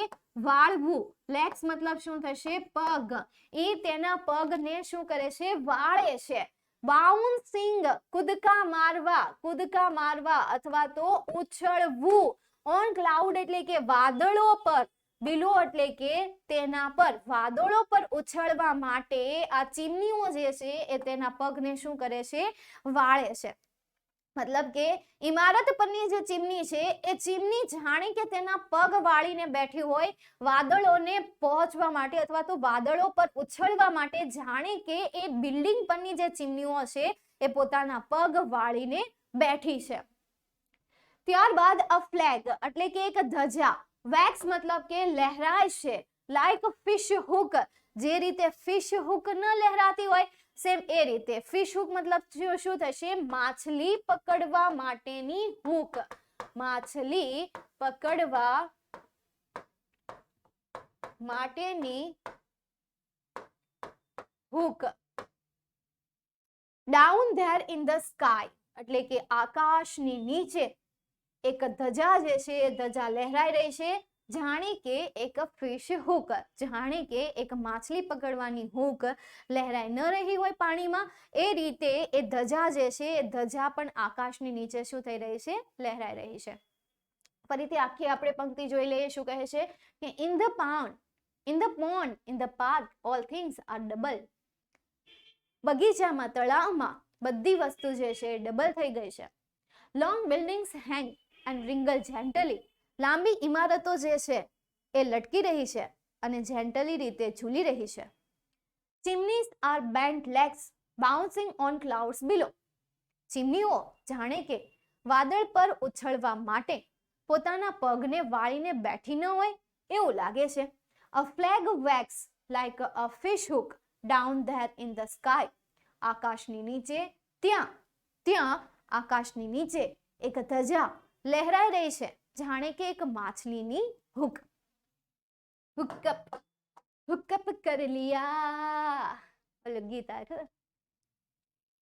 વાળવું. લેગ્સ મતલબ શું થશે? પગ. એ તેના પગને શું કરે છે? વાળે છે. બાઉન્સિંગ, કૂદકા મારવા. કૂદકા મારવા અથવા તો ઉછળવું. ઓન ક્લાઉડ એટલે કે વાદળો પર. બિલો એટલે કે તેના પર. વાદળો પર ઉછળવા માટે આ ચીમનીઓ જે છે એ તેના પગને શું કરે છે? વાળે છે. મતલબ કે ઇમારત પરની જે ચીમની છે એ ચીમની જાણે કે તેના પગ વાળીને બેઠી હોય, વાદળોને પહોંચવા માટે અથવા તો વાદળો પર ઉછળવા માટે જાણે કે એ બિલ્ડિંગ પરની જે ચીમનીઓ છે એ પોતાના પગ વાળીને બેઠી છે. ત્યારબાદ અ ફ્લેગ એટલે કે એક ધજા. વેક્સ મતલબ કે લહેરાય છે. લાઈક ફિશ હુક, જે રીતે ફિશ હુક ન લહેરાતી હોય સેમ એ રીતે ફિશ હુક મતલબ શું થશે? માછલી પકડવા માટેની હુક. માછલી પકડવા માટેની hook. Down there in the sky એટલે કે આકાશની નીચે એક ધજા જે છે એ ધજા લહેરાઈ રહી છે, જાણે કે એક ફિશ હુક, જાણે કે એક માછલી પકડવાની હુક લહેરાઈ ન રહી હોય પાણીમાં એ રીતે એ ધજા જે છે એ ધજા પણ આકાશની નીચે શું થઈ રહી છે? લહેરાઈ રહી છે. ફરીથી આખી આપણે પંક્તિ જોઈ લઈએ. શું કહે છે કે in the pound, in the pond, in the park all things are double. બગીચામાં, તળાવમાં બધી વસ્તુ જે છે એ ડબલ થઈ ગઈ છે. Long buildings hang and wriggle gently. લાંબી ઇમારતો જે છે એ લટકી રહી છે અને જેન્ટલી રીતે ઝૂલી રહી છે. Chimneys are bent legs bouncing on clouds below. ચીમનીઓ જાણે કે વાદળ પર ઉછળવા માટે પોતાના પગને વાળીને બેઠી ન હોય એવું લાગે છે. A flag wags like a fish hook down there in the sky. આકાશની નીચે, ત્યાં આકાશની નીચે એક ધજા લહેરાઈ રહી છે, જાણે કે એક માછલીની હુક. હુકઅપ કરી લિયા, ઓલું ગીત આવે ખબર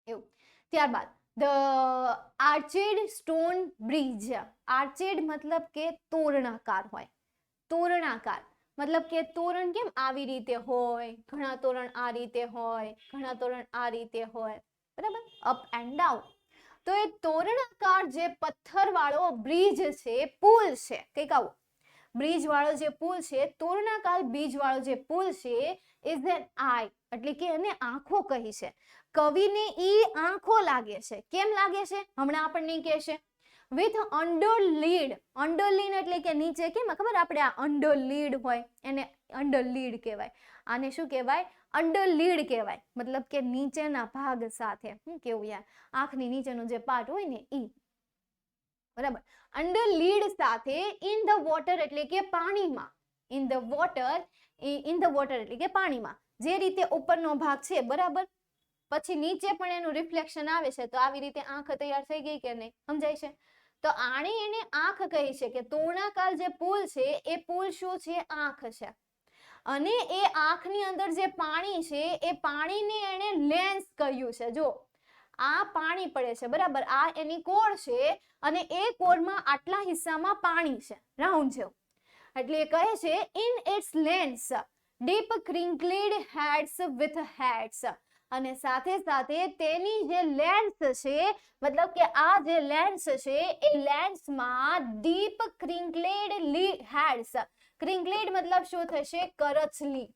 એવું. ત્યારબાદ ધ આર્ચેડ સ્ટોન બ્રિજ. આર્ચેડ મતલબ કે તોરણાકાર હોય. તોરણાકાર મતલબ કે તોરણ કેમ આવી રીતે હોય, ઘણા તોરણ આ રીતે હોય, ઘણા તોરણ આ રીતે હોય, બરાબર, અપ એન્ડ ડાઉન. તો એ તોરણાકાર જે પથ્થરવાળો બ્રિજ છે, પુલ છે, કઈક આવું બ્રિજ વાળો જે પુલ છે, તોરણાકાર બ્રિજ વાળો જે પુલ છે, ઇઝ એન આઈ એટલે કે એને આંખો કહી છે. કવિને ઈ આંખો લાગે છે. કેમ લાગે છે હમણાં આપણને કહેશે. વિથ અંડરલીડ. અંડરલીડ એટલે કે નીચે, કેમ ખબર આપણે આ અંડરલીડ હોય એને અંડરલીડ કહેવાય. આને શું કહેવાય? અંડરલીડ કહેવાય. મતલબ કે નીચેના ભાગ સાથે. હું કેવું યાર, આંખની નીચેનો જે પાર્ટ હોય ને ઈ, બરાબર. અંડરલીડ સાથે ઇન ધ વોટર એટલે કે પાણીમાં. In the water, in the water એટલે કે પાણીમાં. જે રીતે ઉપરનો ભાગ છે, બરાબર, પછી નીચે પણ એનું રિફ્લેક્શન આવે છે. તો આવી રીતે આંખ તૈયાર થઈ ગઈ કે નહીં? સમજાય છે? તો આને એને આંખ કહી છે કે તોરણાકાર જે પુલ છે એ પુલ શું છે? આંખ છે. અને એ આંખની અંદર જે પાણી છે એ પાણીને એને લેન્સ કહ્યું છે. જો આ પાણી પડે છે, બરાબર, આ એની કોર છે અને એ કોરમાં આટલા હિસ્સામાં પાણી છે, રાઉન્ડ જેવું. એટલે એ કહે છે in its lens dip crinkled heads with heads. અને સાથે સાથે તેની જે લેન્સ છે, મતલબ કે આ જે લેન્સ છે એ લેન્સમાં ડીપ ક્રિંકલ્ડ હેડ્સ. ક્રિંકલ્ડ મતલબ શું થશે? કરચલી.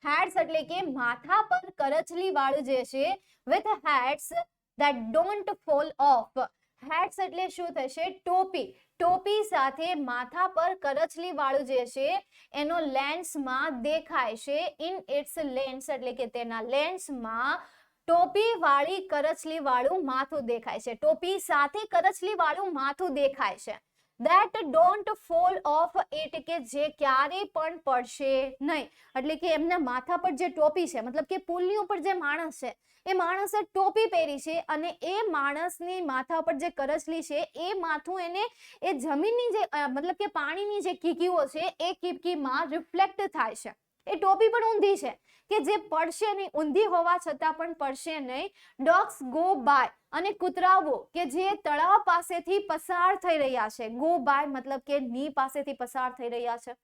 હેડ્સ એટલે કે માથા પર કરચલી વાળું જે છે, with heads that don't fall off. Heads એટલે શું થશે? ટોપી. ટોપી સાથે માથા પર કરચલી વાળું જે છે એનો લેન્સમાં દેખાય છે. ઇન ઇટ્સ લેન્સ એટલે કે તેના લેન્સમાં ટોપી વાળી કરચલી વાળું માથું દેખાય છે. ટોપી સાથે કરચલી વાળું માથું દેખાય છે. that don't fall off it કે જે ક્યારે પણ પડશે નહીં. એટલે કે એમના માથા પર જે ટોપી છે, મતલબ કે પુલની ઉપર જે માણસ છે એ માણસે ટોપી પહેરી છે અને એ માણસની માથા પર જે કરચલી છે એ માથું એને એ જમીનની જે મતલબ કે પાણીની જે કીકીઓ છે એ કીકીમાં રિફ્લેક્ટ થાય છે. એ ટોપી પણ ઊંધી છે કે જે પડશે નહીં, ઊંધી હોવા છતાં પણ પડશે નહીં. ડોગ્સ ગો બાય અને કૂતરાઓ કે જે તળાવ પાસેથી પસાર થઈ રહ્યા છે. ગો બાય મતલબ કે ની પાસેથી પસાર થઈ રહ્યા છે.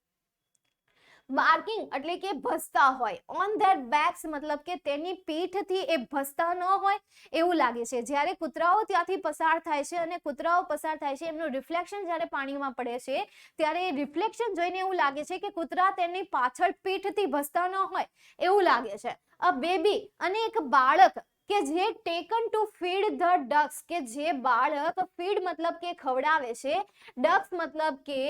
બાર્કિંગ એટલે કે ભસતા હોય. ઓન ધેર બેક્સ મતલબ કે તેની પીઠથી એ ભસતા ન હોય એવું લાગે છે. જ્યારે કૂતરાઓ ત્યાંથી પસાર થાય છે અને કૂતરાઓ પસાર થાય છે, એમનું રિફ્લેક્શન જ્યારે પાણીમાં પડે છે ત્યારે એ રિફ્લેક્શન જોઈને એવું લાગે છે કે કૂતરા તેની પાછળ પીઠથી ભસતા ન હોય એવું લાગે છે. અ બેબી અને એક બાળક કે જે taken two feed the ducks કે જે બાળક, ફીડ મતલબ કે ખવડાવે છે, ડક્સ મતલબ કે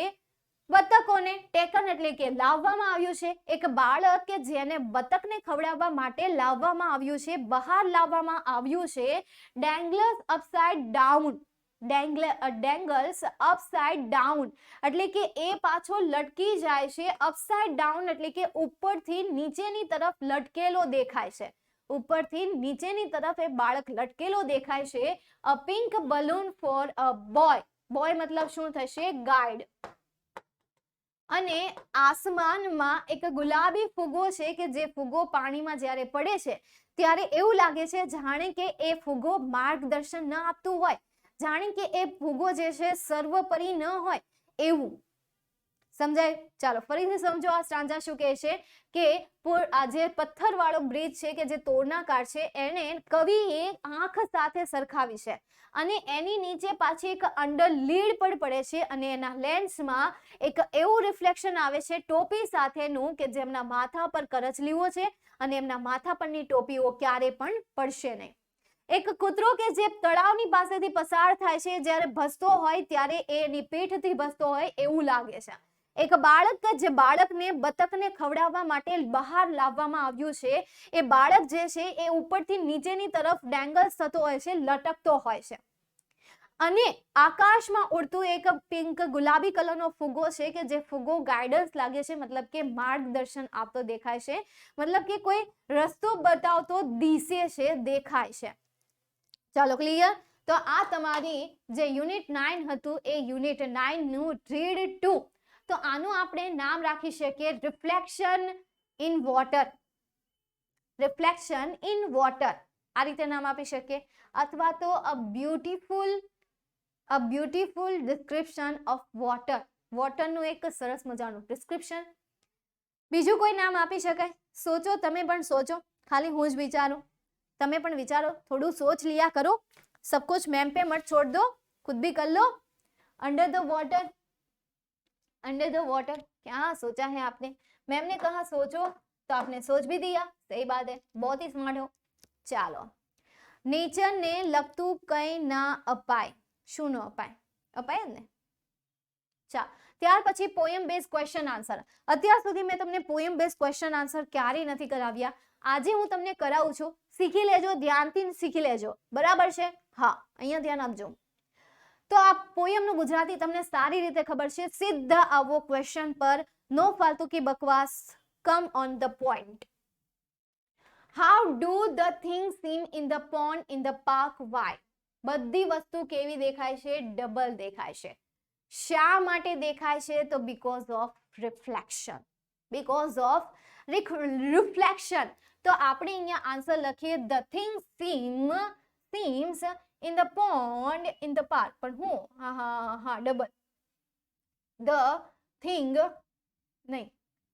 બતકોને, ટેકન એટલે કે લાવવામાં આવ્યું છે. એક બાળક કે જેને બતકને ખવડાવવા માટે લાવવામાં આવ્યું છે, બહાર લાવવામાં આવ્યું છે. ડેંગલ્સ અપસાઇડ ડાઉન. ડેંગલ્સ અપસાઇડ ડાઉન એટલે કે એ પાછો લટકી જાય છે. અપસાઇડ ડાઉન એટલે કે ઉપરથી નીચેની તરફ લટકેલો દેખાય છે. ઉપરથી નીચેની તરફ એ બાળક લટકેલો દેખાય છે. A pink balloon for a buoy. Buoy મતલબ શું થશે? ગાઈડ. અને આસમાનમાં એક ગુલાબી ફુગ્ગો છે કે જે ફુગ્ગો પાણીમાં જ્યારે પડે છે ત્યારે એવું લાગે છે જાણે કે એ ફુગ્ગો માર્ગદર્શન ન આપતું હોય, જાણે કે એ ફુગ્ગો જે છે સર્વોપરી ન હોય એવું. સમજાય? ચાલો ફરીથી સમજો આ સ્ટાન્જા શું કહે છે કે આ જે પથ્થરવાળો બ્રિજ છે કે જે તોરણાકાર છે એને કવિએ આંખ સાથે સરખાવી છે અને એની નીચે પાછી એક અંડર લીડ પણ પડે છે અને એના લેન્સમાં એક એવું રિફ્લેક્શન આવે છે ટોપી સાથેનું કે જેમના માથા પર કરચલીઓ છે અને એમના માથા પરની ટોપીઓ ક્યારે પણ પડશે નહીં. એક કૂતરો કે જે તળાવની પાસેથી પસાર થાય છે જ્યારે ભસતો હોય ત્યારે એની પીઠથી ભસતો હોય એવું લાગે છે. એક બાળક કે જે બાળકને બતકને ખવડાવવા માટે બહાર લાવવામાં આવ્યું છે, એ બાળક જે છે એ ઉપરથી નીચેની તરફ ડેંગલ્સ થતો હોય છે, લટકતો હોય છે. અને આકાશમાં ઉડતું એક પિંક ગુલાબી કલરનો ફુગ્ગો છે કે જે ફુગ્ગો ગાઈડન્સ લાગે છે, મતલબ કે માર્ગદર્શન આપતો દેખાય છે, મતલબ કે કોઈ રસ્તો બતાવતો દિશે છે, દેખાય છે. ચાલો ક્લિયર? તો આ તમારી જે યુનિટ 9 હતું એ યુનિટ 9 નું રીડ 2. તો આનું આપણે નામ રાખી શકીએ reflection in water. Reflection in water આ રીતે નામ આપી શકીએ, અથવા તો a beautiful description of water. વોટરનું એક સરસ મજાનું ડિસ્ક્રિપ્શન. બીજું કોઈ નામ આપી શકાય? સોચો, તમે પણ સોચો, ખાલી હું જ વિચારું, તમે પણ વિચારો, થોડું सोच लिया करो. सब कुछ मैम पे मत छोड़ दो, खुद भी कर लो. Under the water, under the water क्या सोचा है आपने? मैम ने कहा सोचो तो आपने सोच भी दिया, सही बात है, बहुत ही स्मार्ट हो। ચાલો, નેચરને લગતું કંઈ ના અપાય, શું ન અપાય? અપાય જ ને। ચાલો, ત્યાર પછી પોયમ બેઝ ક્વેશ્ચન આન્સર। અત્યાર સુધી મેં તમને પોયમ બેઝ ક્વેશ્ચન આન્સર ક્યારેય નથી કરાવ્યા, આજે હું તમને કરાવું છું। શીખી લેજો, ધ્યાનથી શીખી લેજો, બરાબર છે? હા, અહીંયા ધ્યાન આપજો। તો આ પોયમનું ગુજરાતી તમને સારી રીતે ખબર છે, સીધા આવો ક્વેશ્ચન પર, નો ફાલતુ કી બકવાસ, come on the point. How do the things seem in the pond in the park? Why? બધી વસ્તુ કેવી દેખાય છે? ડબલ દેખાય છે। શા માટે દેખાય છે? તો because of reflection, because of reflection। તો આપણે અહીંયા આન્સર લખીએ, the things seems in the pond in the park, પણ હું હા ડબલ, the thing નહીં,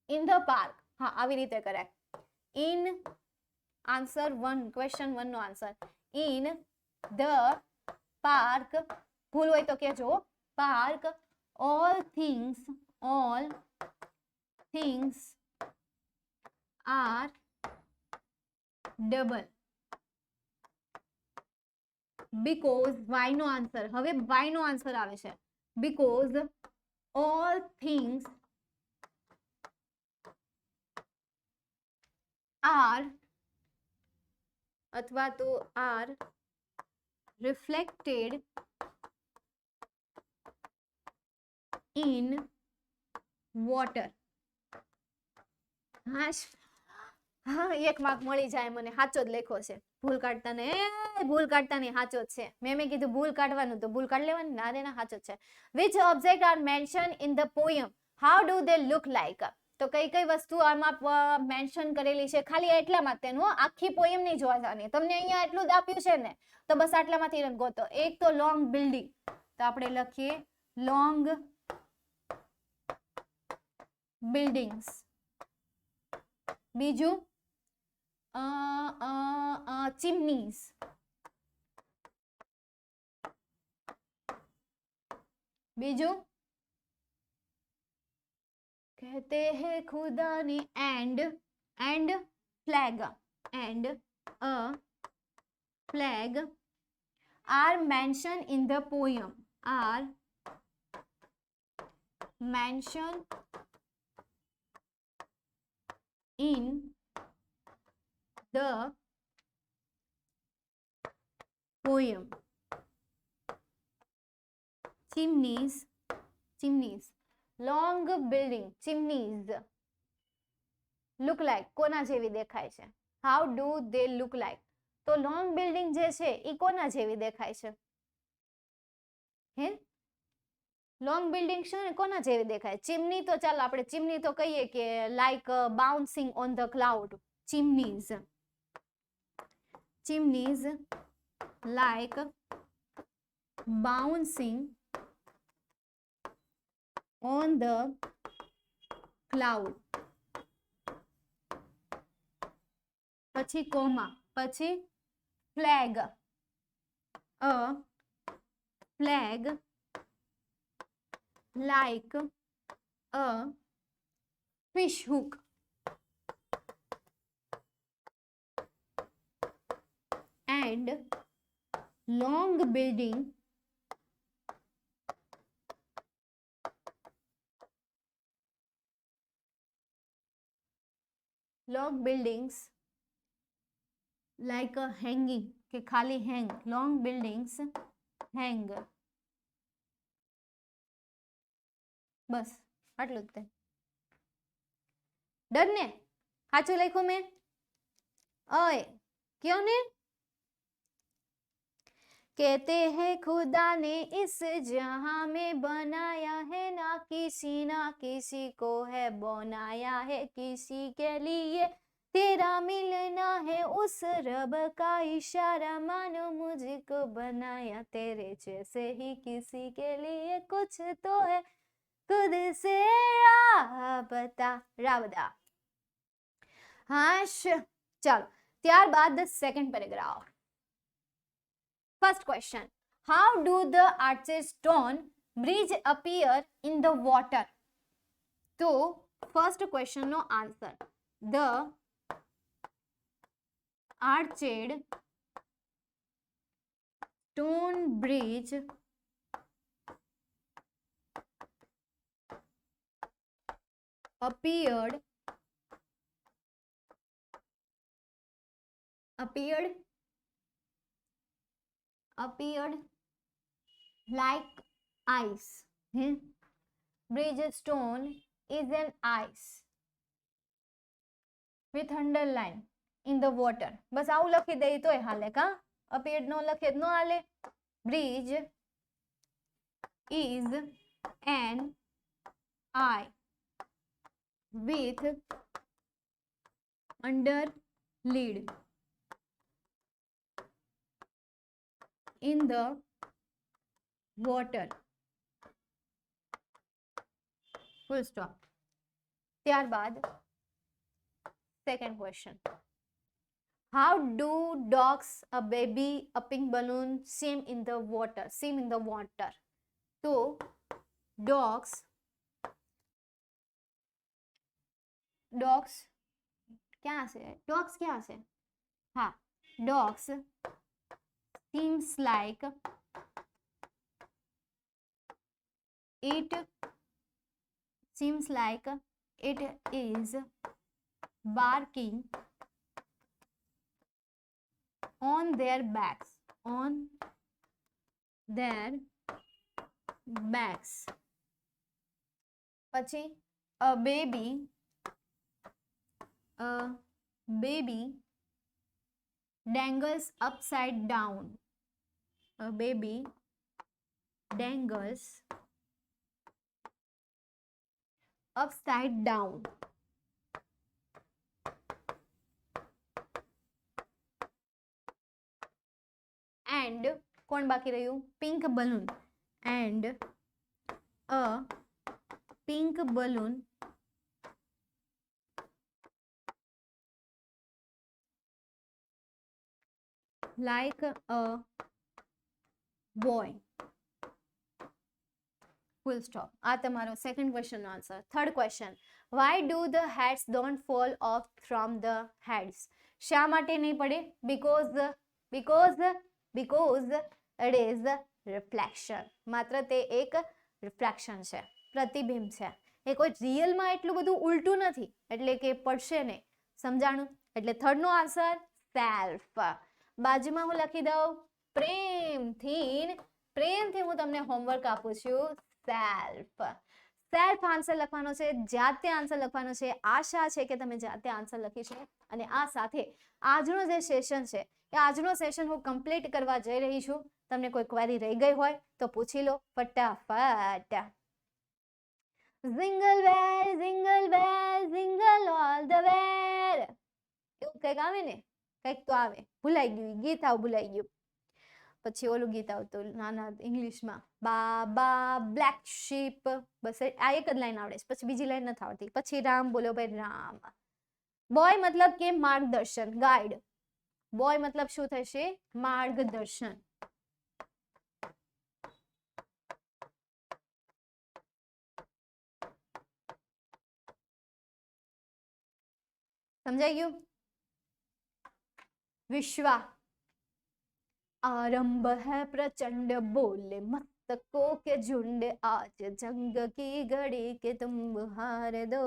in the park, હા આવી રીતે કરાય। in answer 1, question 1 નો આન્સર, in the park, ભૂલ હોય તો કહેજો, park all things are double, because why નો આન્સર, હવે why નો આન્સર આવે છે, because all things are અથવા તો are reflected in water। હા, એક માર્ક મળી જાય મને, સાચો જ લખ્યો છે, ભૂલ કાઢતા ને, ભૂલ કાઢતા નહીં, સાચો જ છે। મેં કીધું ભૂલ કાઢવાનું તો ભૂલ કાઢ લેવાની, ના રે ના, સાચો જ છે। which object are mentioned in the poem? how do they look like? તો કઈ કઈ વસ્તુ આમાં મેન્શન કરેલી છે, ખાલી એટલામાં તેનું, આખી પોયમ નહીં જોવાની, તમને અહીંયા એટલું જ આપ્યું છે ને, તો બસ આટલામાંથી ગોતો। એક તો લોંગ બિલ્ડિંગ, તો આપણે લખીએ લોંગ બિલ્ડિંગ્સ। બીજું ચિમનીઝ, બીજું कहते हैं खुदा ने and flag, and a flag are mentioned in the poem, are mentioned in the poem। chimneys, long building, chimneys look like, કોના જેવી દેખાય છે? how do they look like? તો long building જે છે ઈ કોના જેવી દેખાય છે? હે, long building છે ને કોના જેવી દેખાય? ચીમની તો ચાલો આપણે ચીમની તો કહીએ કે like bouncing on the cloud, chimneys like bouncing on the cloud। પછી કોમા, પછી flag, a flag like a fish hook, and long building long buildings like a hanging, કે ખાલી hang, long buildings hang, બસ આટલું જ તે। ડર ને, સાચું લખ્યું મેં? ઓય કયો ને, कहते हैं खुदा ने इस जहां में बनाया है, ना किसी को है बनाया है, किसी के लिए तेरा मिलना है, उस रब का इशारा मानो मुझको बनाया, तेरे जैसे ही किसी के लिए कुछ तो है, खुद से राबता। हाश, चलो ત્યારબાદ second paragraph. First question, how do the arches stone bridge appear in the water? તો first question નો answer, the arched stone bridge appeared like ice. Bridge stone is an ice with underline in the water. બસ આવું લખી દઈએ તોય હાલે કા? appeared નો લખે નો હાલે. bridge is an eye with under lid in the water. Full stop. ત્યારબાદ second question. How do dogs, a baby, a pink balloon swim in the water? तो dogs क्या से? हाँ, dogs seems like it is barking on their backs. પછી a baby dangles upside down. A baby dangles upside down. And કોણ બાકી રહ્યું? pink balloon. And a pink balloon like a boy. Full stop. આ તમારો second question no answer. Third question. Why do the hats don't fall off from the heads? શા માટે નહીં પડે? because it is reflection. માત્ર તે એક reflection છે, પ્રતિબિંબ છે. એ કોઈ રિયલમાં એટલું બધું ઉલટું નથી, એટલે કે પડશે નહીં. સમજાણું? એટલે થર્ડ નો આન્સર સેલ્ફ. બાજુમાં હું લખી દઉં પ્રેમથી હું તમને હોમવર્ક આપું છું. સેલ્ફ આન્સર લખવાનો છે, જાતે આન્સર લખવાનો છે. આશા છે કે તમે જાતે આન્સર લખી છે. અને આ સાથે આજનો જે સેશન છે એ આજનો સેશન હું કમ્પ્લીટ કરવા જઈ રહી છું. તમને કોઈ ક્વેરી રહી ગઈ હોય તો પૂછી લો ફટાફટ. Jingle bell, jingle bell, jingle all the way. એવું કંઈક આવે ને, કંઈક તો આવે. ભૂલાઈ ગયું ગીત, ભૂલાઈ ગયું. પછી ઓલું ગીત આવતું નાના ઇંગ્લિશમાં, બાબા બ્લેક શીપ. બસ આ એક જ લાઈન આવડે છે, પછી બીજી લાઈન નથી આવડતી. પછી રામ બોલો ભાઈ રામ. બોય મતલબ કે માર્ગદર્શન, ગાઈડ. બોય મતલબ શું થશે? માર્ગદર્શન. સમજાઈ ગયું? વિશ્વા आरंभ है प्रचंड बोले मस्तकों के झुंड आज जंग की घड़ी के तुम हार दो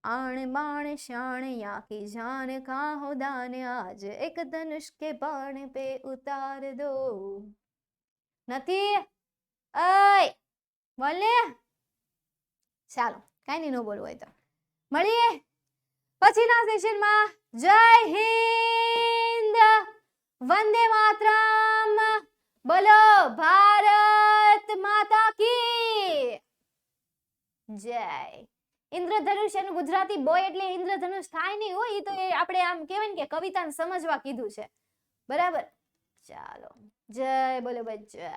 आण बाण शान या की जान का हो दान आज एक धनुष के बाण पे उतार दो. નથી? ઓય બોલે. ચાલો કઈ નહીં, નો બોલવું હોય તો મળીએ પછીના સેશનમાં. જય હિન્દ, वंदे मातरम, बोलो भारत माता की जय. ઇન્દ્રધનુષ એનું ગુજરાતી બોય એટલે ઇન્દ્રધનુષ થાય નહીં હોય. એ તો આપણે આમ કહેવાય ને કે કવિતાને સમજવા કીધું છે. બરાબર? ચાલો જય બોલો ભાઈ જય.